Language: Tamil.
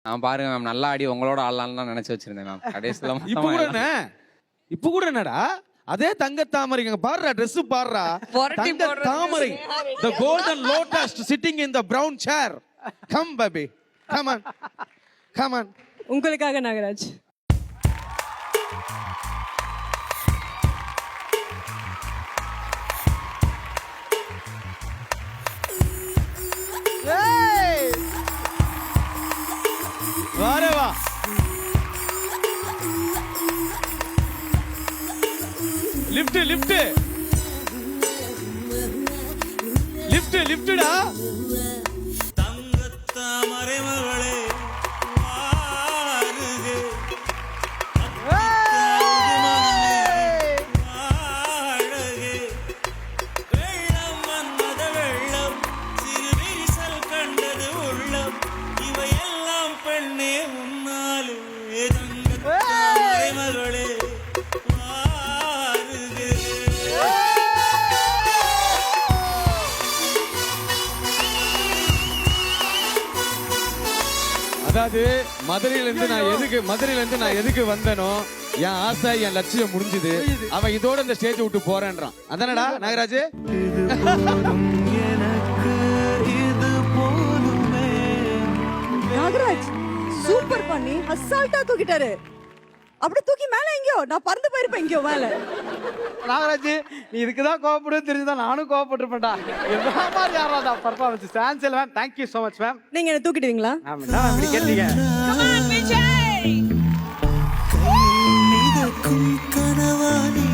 நான் பாருங்க மேம் நல்லா ஆடி உங்களோட ஆடலாம்னு தான் நினைச்சு வச்சிருந்தேன் மேம். கடைசியில இப்ப கூட என்னடா அதே தங்க தாமரை பாடுறா ட்ரெஸ் பாடுறா தங்க தாமரை the golden lotus sitting in the brown chair. Come baby, come on, come on. உங்களுக்காக நாகராஜ். வாரே வா. லிஃப்ட் லிஃப்ட் லிஃப்ட் லிஃப்ட்டா. தங்கத்தாமரை மகளே அதாவது மதுரையில இருந்து நான் எதுக்கு வந்தனோ என் ஆசை என் லட்சியம் முடிஞ்சது. அவன் இதோட இந்த ஸ்டேஜ் விட்டு போறேன்றான். அதானடா நாகராஜ்? நாகராஜ் சூப்பர் பண்ணி அசால்ட்டா தூக்கிட்டாரு. அப்படி தூக்கி மேல எங்கயோ நான் பறந்து போயிருப்பேன் எங்கயோ மேல. நாகராஜ் நீ இதுக்குதான் கோவப்படுன்னு தெரிஞ்சுதான் நானும் கோவப்பட்டிருப்பேன்டா. எவ்வளவு மாதிரி யாராடா பர்ஃபார்மன்ஸ் சான்ஸ் இல்ல ma'am. Thank you so much ma'am. நீங்க என்ன தூக்கிடுவீங்களா? மேம் என்ன அப்படி கேட்டீங்க? கனவானி